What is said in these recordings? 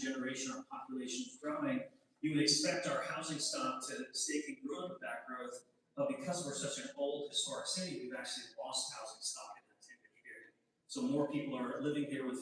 generation, our population is growing, you would expect our housing stock to stay congruent with that growth, but because we're such an old historic city, we've actually lost housing stock in that 10-year period. So more people are living here with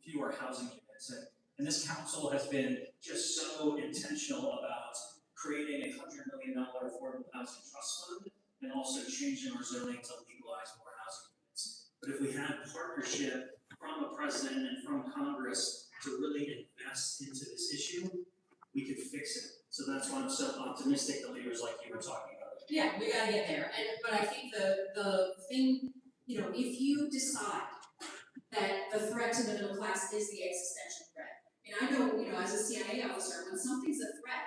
fewer housing units. And this council has been just so intentional about creating a $100 million affordable housing trust fund and also changing our zoning to legalize more housing units. But if we had partnership from a president and from Congress to really invest into this issue, we could fix it. So that's why I'm so optimistic that leaders like you were talking about. Yeah, we gotta get there. But I think the thing, if you decide that the threat to the middle class is the existential threat, and I know, as a CIA officer, when something's a threat,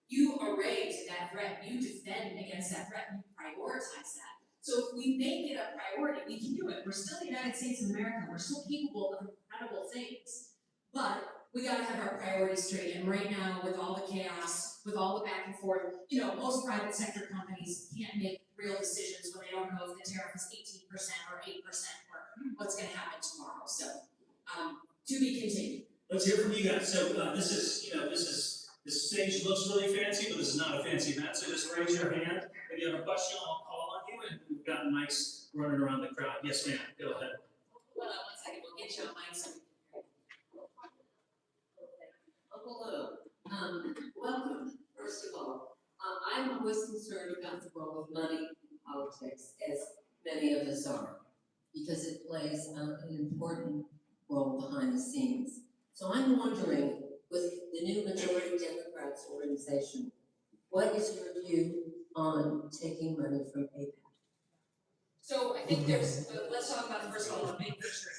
you array to that threat, you defend against that threat, you prioritize that. So if we make it a priority, we can do it. We're still the United States of America. We're still capable of incredible things. But we gotta have our priorities straight. And right now, with all the chaos, with all the back and forth, most private sector companies can't make real decisions when they don't know if the tariff is 18% or 8% or what's gonna happen tomorrow. So, to be continued. Let's hear from you guys. So this stage looks really fancy, but this is not a fancy event. So just raise your hand. If you have a question, I'll call on you. And we've got mics running around the crowd. Yes, ma'am. Go ahead. Hold on 1 second. We'll get you on mic. So. Hello. Welcome. First of all, I'm always concerned about the role of money in politics, as many of us are, because it plays an important role behind the scenes. So I'm wondering, with the new majority Democrats organization, what is your view on taking money from APAC? So I think there's, let's talk about first of all the big picture.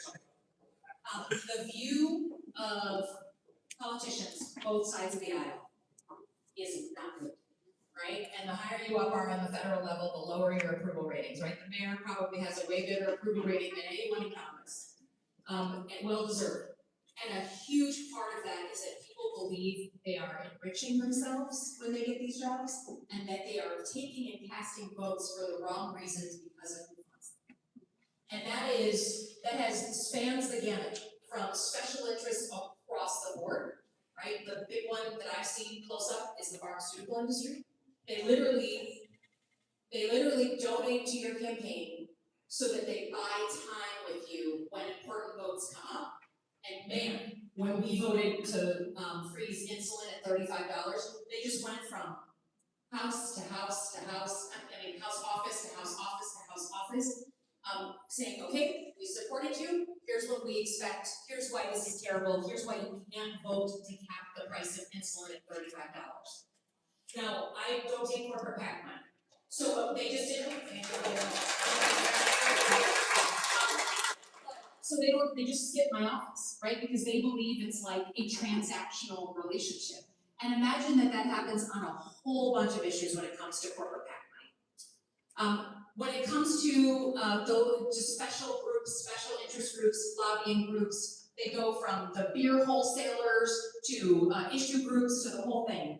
The view of politicians, both sides of the aisle, is not good, right? And the higher you up are on the federal level, the lower your approval ratings, right? The mayor probably has a way better approval rating than anyone in Congress, and well deserved. And a huge part of that is that people believe they are enriching themselves when they get these jobs, and that they are taking and casting votes for the wrong reasons because of who wants them. And that spans the gamut from special interests across the board, right? The big one that I've seen close up is the pharmaceutical industry. They literally donate to your campaign so that they buy time with you when important votes come up. And man, when we voted to freeze insulin at $35, they just went from house to house to house, house office to house office to house office, saying, okay, we supported you, here's what we expect, here's why this is terrible, here's why you can't vote to cap the price of insulin at $35. Now, I don't take corporate PAC money, so they just didn't. So they just skip my office, right? Because they believe it's like a transactional relationship. And imagine that happens on a whole bunch of issues when it comes to corporate PAC money. When it comes to special groups, special interest groups, lobbying groups, they go from the beer wholesalers to issue groups to the whole thing.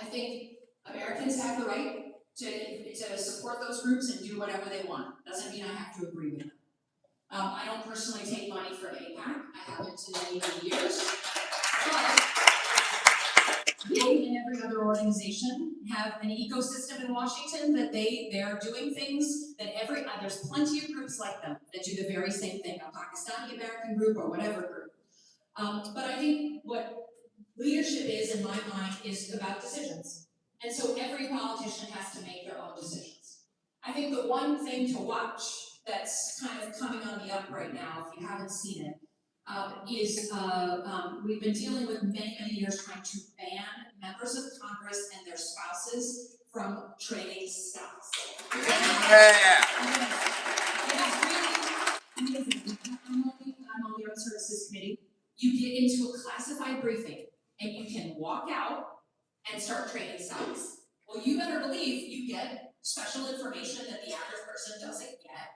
I think Americans have the right to support those groups and do whatever they want. Doesn't mean I have to agree with them. I don't personally take money from APAC. I haven't in many years. But they and every other organization have an ecosystem in Washington that they are doing things that there's plenty of groups like them that do the very same thing, a Pakistani American group or whatever group. But I think what leadership is, in my mind, is about decisions. And so every politician has to make their own decisions. I think the one thing to watch that's kind of coming on the up right now, if you haven't seen it, is we've been dealing with many years trying to ban members of Congress and their spouses from trading stocks. Yeah. I'm on the Armed Services Committee. You get into a classified briefing and you can walk out and start trading stocks. Well, you better believe you get special information that the average person doesn't get.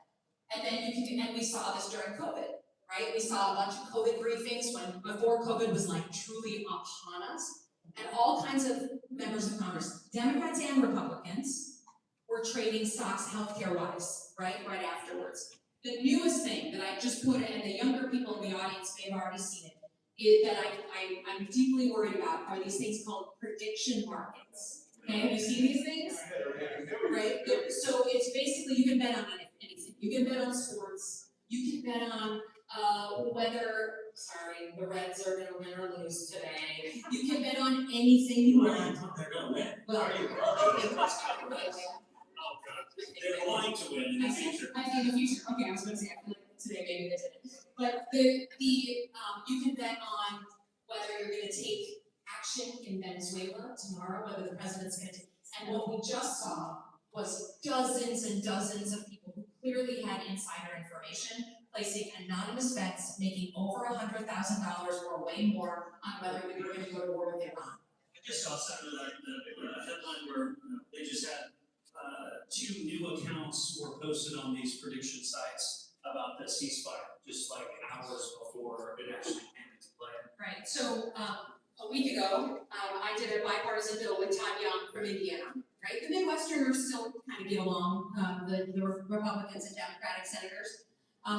And then and we saw this during COVID, right? We saw a bunch of COVID briefings before COVID was like truly upon us. And all kinds of members of Congress, Democrats and Republicans, were trading stocks healthcare-wise, right afterwards. The newest thing that I just put in, and the younger people in the audience may have already seen it, I'm deeply worried about are these things called prediction markets. Okay, have you seen these things? Right, so it's basically, you can bet on anything. You can bet on sports, you can bet on whether, sorry, the Reds are gonna win or lose today. You can bet on anything you want. They're gonna win. Well, Are you confident that's not right? Oh, God. They're going to win in the future. I think in the future, okay, I was gonna say, I feel like today maybe they didn't. But you can bet on whether you're gonna take action in Venezuela tomorrow, whether the president's gonna take, and what we just saw was dozens and dozens of people who clearly had insider information, placing anonymous bets, making over $100,000 or way more on whether we were gonna go to war with Iran. I just saw something like a headline where they just had 2 new accounts were posted on these prediction sites about the ceasefire, just like hours before it actually came into play. Right, so a week ago, I did a bipartisan bill with Todd Young from Indiana, right? The Midwesterners still kind of get along, the Republicans and Democratic senators.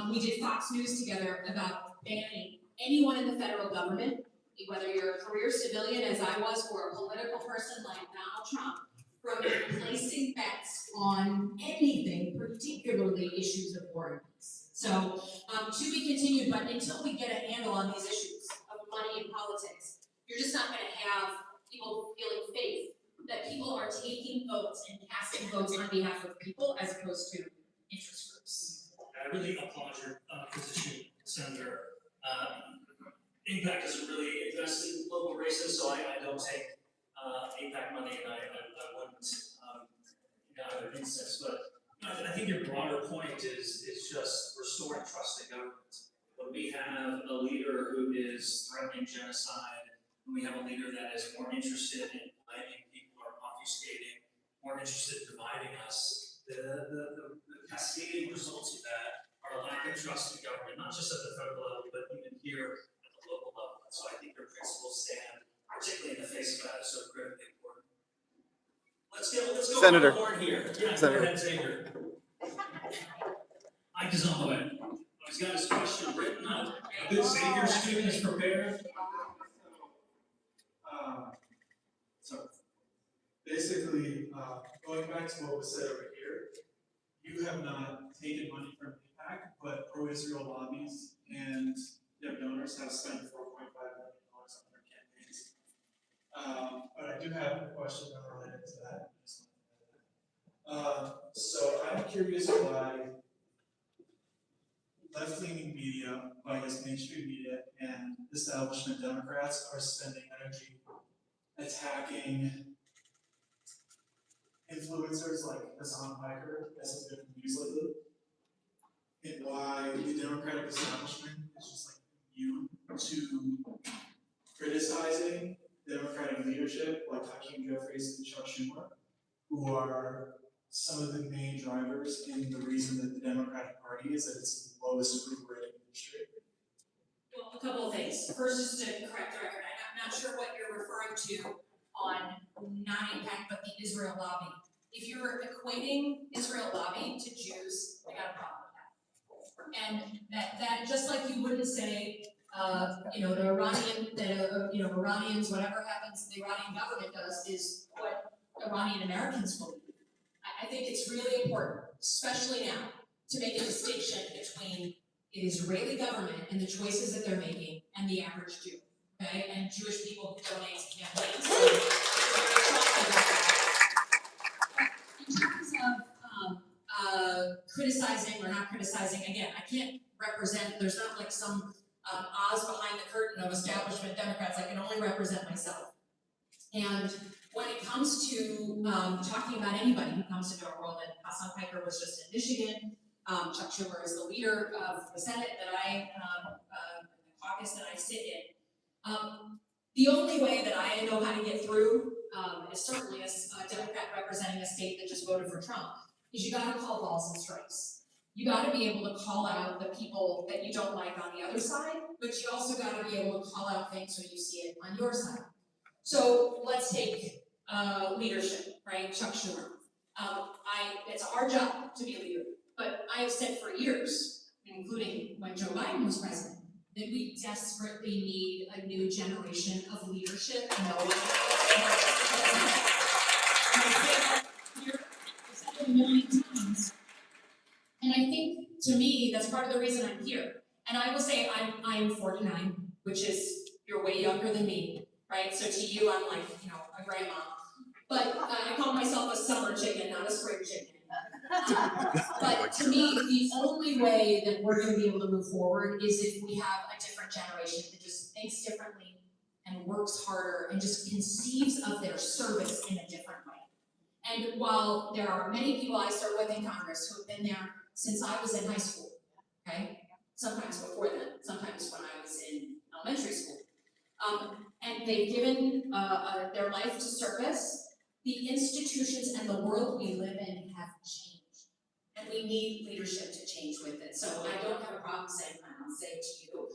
We did Fox News together about banning anyone in the federal government, whether you're a career civilian as I was or a political person like Donald Trump, from placing bets on anything, particularly issues of war and peace. So, to be continued, but until we get a handle on these issues of money and politics, you're just not gonna have people feeling faith that people are taking votes and casting votes on behalf of people as opposed to interest groups. I really applaud your position, Senator. APAC doesn't really invest in local races, so I don't take APAC money, and I wouldn't in either instance. But I think your broader point is just restoring trust in government. When we have a leader who is threatening genocide, when we have a leader that is more interested in blaming people or obfuscating, more interested in dividing us, the cascading results of that are a lack of trust in government, not just at the federal level, but even here at the local level. And so I think your principles stand, particularly in the face of that, is so critically important. Let's go Senator. on the here. Yeah, Senator. Go ahead, Xavier. Mike is on the way. He's got his question written up. A good Xavier student is prepared. So basically, going back to what was said over here, you have not taken money from AIPAC, but pro-Israel lobbies and their donors have spent $4.5 million on their campaigns. But I do have a question related to that. So I'm curious why left-leaning media, I guess mainstream media, and establishment Democrats are spending energy attacking influencers like Hassan Piker, as has been in the news lately, and why the Democratic establishment is just like immune to criticizing Democratic leadership like Hakeem Jeffries and Chuck Schumer, who are some of the main drivers in the reason that the Democratic Party is at its lowest approval rating in history. Well, a couple of things. First, just to correct the record, I'm not sure what you're referring to on not AIPAC, but the Israel lobby. If you're equating Israel lobby to Jews, I got a problem with that. And that just like you wouldn't say, the Iranians, whatever happens, the Iranian government does is what Iranian Americans believe. I think it's really important, especially now, to make a distinction between the Israeli government and the choices that they're making and the average Jew, okay? And Jewish people who donate to campaigns. So in terms of criticizing or not criticizing, again, I can't represent, there's not like some Oz behind the curtain of establishment Democrats. I can only represent myself. And when it comes to talking about anybody who comes into our world, and Hassan Piker was just in Michigan, Chuck Schumer is the leader of the Senate that the caucus that I sit in. The only way that I know how to get through, is certainly as a Democrat representing a state that just voted for Trump, is you gotta call balls and strikes. You gotta be able to call out the people that you don't like on the other side, but you also gotta be able to call out things when you see it on your side. So let's take leadership, right? Chuck Schumer. It's our job to be a leader, but I have said for years, including when Joe Biden was president, that we desperately need a new generation of leadership. I've said it a million times. And I think, to me, that's part of the reason I'm here. And I will say I'm 49, which is, you're way younger than me, right? So to you, I'm like, a grandma. But I call myself a summer chicken, not a spring chicken. But to me, the only way that we're going to be able to move forward is if we have a different generation that just thinks differently and works harder and just conceives of their service in a different way. And while there are many people I serve with in Congress who have been there since I was in high school, okay? Sometimes before then, sometimes when I was in elementary school. And they've given their life to service. The institutions and the world we live in have changed. And we need leadership to change with it. So I don't have a problem saying that, I'll say it to you.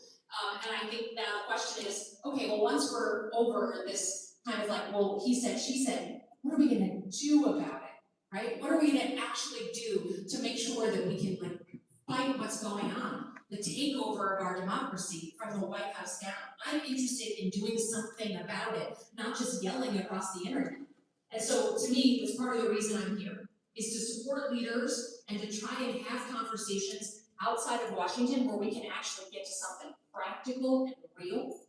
And I think now the question is, okay, well, once we're over this kind of like, well, he said, she said, what are we gonna do about it, right? What are we gonna actually do to make sure that we can fight what's going on? The takeover of our democracy from the White House down. I'm interested in doing something about it, not just yelling across the internet. And so to me, that's part of the reason I'm here, is to support leaders and to try and have conversations outside of Washington where we can actually get to something practical and real,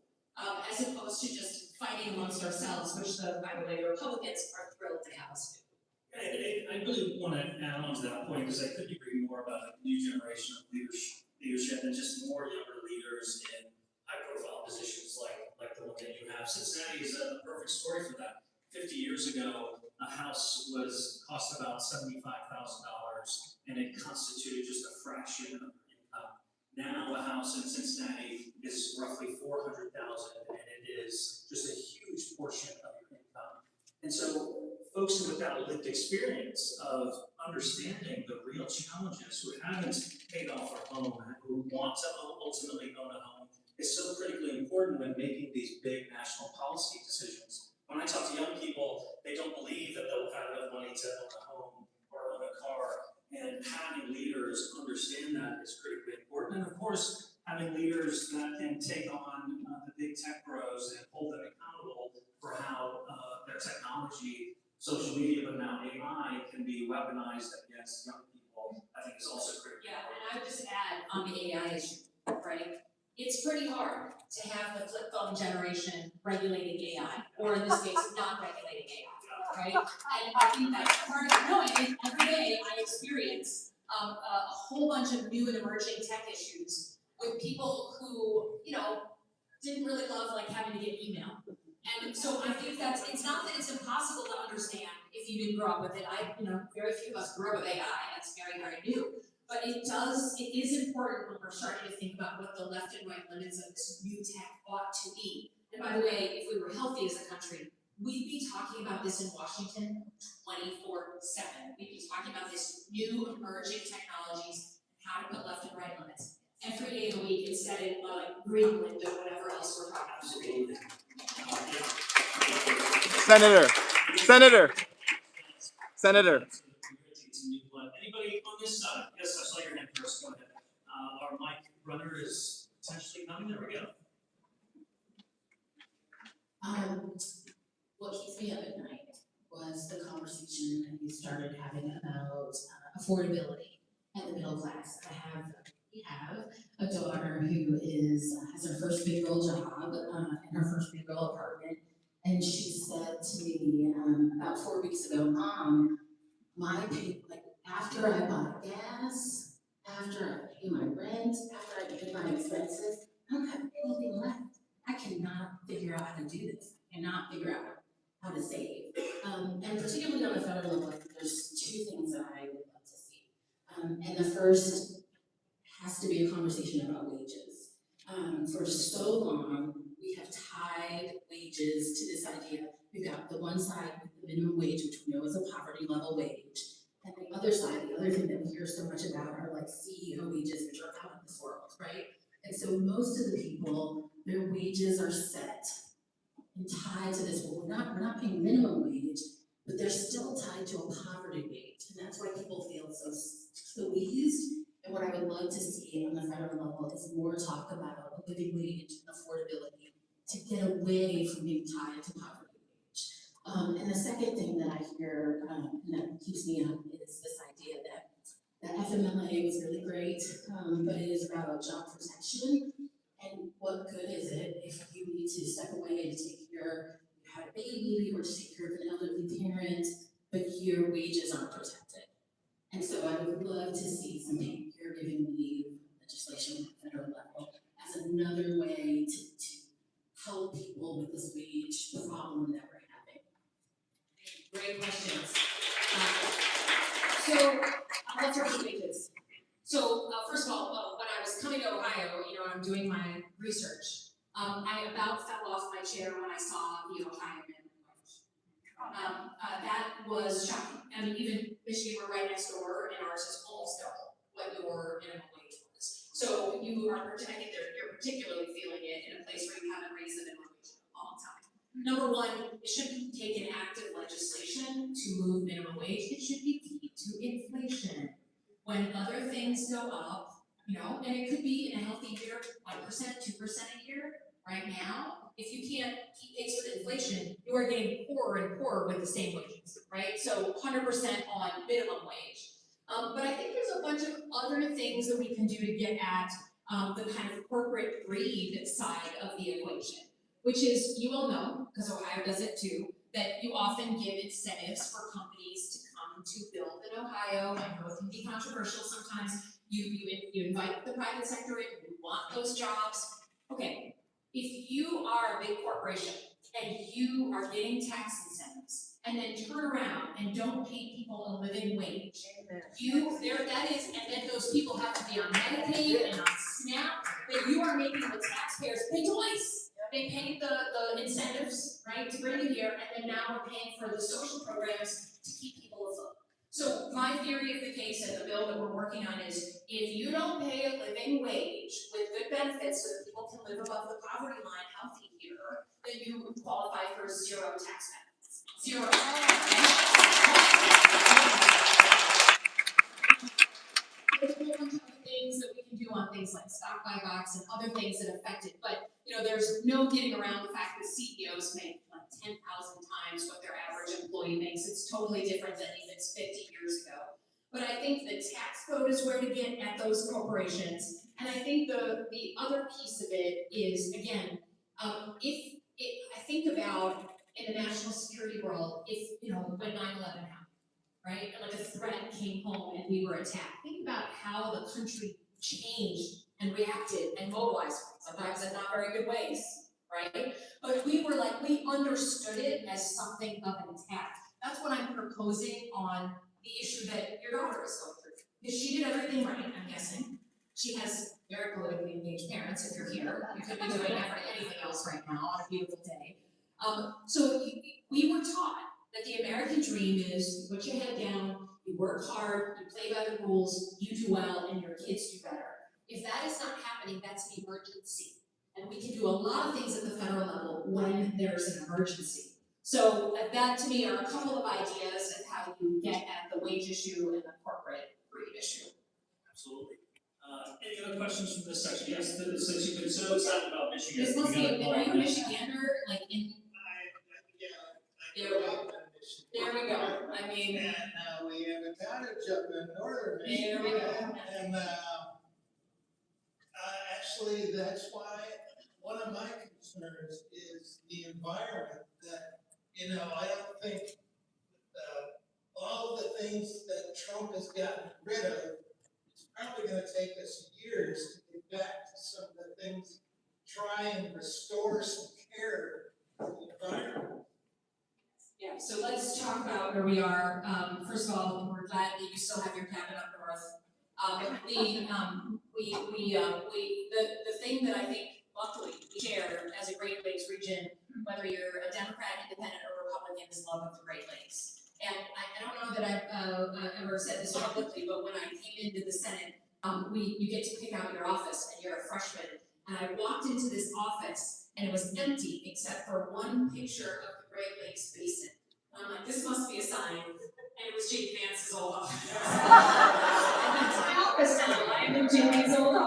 as opposed to just fighting amongst ourselves, which, by the way, the Republicans are thrilled to have us do. I really want to add on to that point, because I couldn't agree more about a new generation of leadership and just more younger leaders in high-profile positions like the one that you have. Cincinnati is a perfect story for that. 50 years ago, a house cost about $75,000, and it constituted just a fraction of your income. Now, a house in Cincinnati is roughly $400,000, and it is just a huge portion of your income. And so, folks with that lived experience of understanding the real challenges, who haven't paid off their home, who want to ultimately own a home, is so critically important when making these big national policy decisions. When I talk to young people, they don't believe that they'll have enough money to own a home or own a car. And having leaders understand that is critically important. And of course, having leaders that can take on the big tech bros and hold them accountable for how their technology, social media, but now AI, can be weaponized against young people, I think is also critical. Yeah, and I would just add on the AI issue, right? It's pretty hard to have the flip phone generation regulating AI, or in this case, not regulating AI, right? And I think that's part of it. No, and every day I experience a whole bunch of new and emerging tech issues with people who, didn't really love having to get email. And so I think it's not that it's impossible to understand if you didn't grow up with it. Very few of us grew up with AI, that's very, very new. But it is important when we're starting to think about what the left and right limits of this new tech ought to be. And by the way, if we were healthy as a country, we'd be talking about this in Washington 24/7. We'd be talking about this new emerging technologies, how to put left and right limits every day of the week instead of Greenland or whatever else we're talking about. Absolutely. Senator. Anybody on this side? Yes, I saw your hand first. Go ahead. Our mic runner is potentially coming. There we go. What keeps me up at night was the conversation that we started having about affordability and the middle class. We have a daughter who has her first big girl job in her first big girl apartment, and she said to me about 4 weeks ago, "Mom, after I buy gas, after I pay my rent, after I pay my expenses, I don't have anything left. I cannot figure out how to do this. I cannot figure out how to save." And particularly on the federal level, there's two things that I would love to see. And the first has to be a conversation about wages. For so long, we have tied wages to this idea. We've got the one side with the minimum wage, which we know is a poverty level wage. And the other side, the other thing that we hear so much about are CEO wages, which are out of this world, right? And so most of the people, their wages are set and tied to this. Well, we're not paying minimum wage, but they're still tied to a poverty wage. And that's why people feel so squeezed And what I would love to see on the federal level is more talk about a living wage and affordability to get away from being tied to poverty wage. And the second thing that I hear, and that keeps me up, is this idea that the FMLA was really great, but it is about job protection. And what good is it if you need to step away to take care, you had a baby, or to take care of an elderly parent, but your wages aren't protected? And so I would love to see some caregiving leave legislation at the federal level as another way to help people with this wage problem that we're having. Great questions. So let's start with wages. So first of all, when I was coming to Ohio, I'm doing my research. I about fell off my chair when I saw the Ohio minimum wage. That was shocking. I mean, even Michigan, we're right next door, and ours is almost double what your minimum wage was. So you are, I think you're particularly feeling it in a place where you haven't raised the minimum wage in a long time. Number one, it shouldn't take an active legislation to move minimum wage. It should be key to inflation. When other things go up, and it could be in a healthy year, 1%, 2% a year. Right now, if you can't keep pace with inflation, you are getting poorer and poorer with the same wages, right? So 100% on minimum wage. But I think there's a bunch of other things that we can do to get at the kind of corporate greed side of the equation, which is, you all know, because Ohio does it too, that you often give incentives for companies to come to build in Ohio. I know it can be controversial sometimes. You invite the private sector in, you want those jobs. Okay, if you are a big corporation and you are getting tax incentives and then turn around and don't pay people a living wage, and then those people have to be on Medicaid and on SNAP, that you are making the taxpayers pay twice. They paid the incentives, right, to bring you here, and then now we're paying for the social programs to keep people afloat. So my theory of the case and the bill that we're working on is, if you don't pay a living wage with good benefits so that people can live above the poverty line healthy here, then you qualify for zero tax benefits. Zero. There's a whole bunch of other things that we can do on things like stock buybacks and other things that affect it, but there's no getting around the fact that CEOs make like 10,000 times what their average employee makes. It's totally different than even 50 years ago. But I think the tax code is where to get at those corporations. And I think the other piece of it is, again, I think about in the national security world, when 9/11 happened, right? And like a threat came home and we were attacked. Think about how the country changed and reacted and mobilized, sometimes in not very good ways, right? But we understood it as something of an attack. That's what I'm proposing on the issue that your daughter is going through. Because she did everything right, I'm guessing. She has very politically engaged parents, if you're here. You could be doing anything else right now on a beautiful day. So we were taught that the American dream is you put your head down, you work hard, you play by the rules, you do well, and your kids do better. If that is not happening, that's an emergency. And we can do a lot of things at the federal level when there's an emergency. So that to me are a couple of ideas of how you get at the wage issue and the corporate greed issue. Absolutely. Any other questions from this section? Yes, since you've been so excited about Michigan. This must be, are you a Michigander? Like in. There we go. I mean. And we have a cottage up in northern Michigan. There we go. And actually, that's why one of my concerns is the environment that, I don't think all of the things that Trump has gotten rid of, it's probably going to take us years to get back to some of the things, try and restore some care to the environment. Yeah, so let's talk about where we are. First of all, we're glad that you still have your cabin up north. The thing that I think luckily we share as a Great Lakes region, whether you're a Democrat, Independent, or Republican, is love of the Great Lakes. And I don't know that I've ever said this publicly, but when I came into the Senate, you get to pick out your office, and you're a freshman. And I walked into this office, and it was empty except for one picture of the Great Lakes Basin. And I'm like, this must be a sign And it was Jake Vance's old office. And that's my office now, I'm in Jake's old office.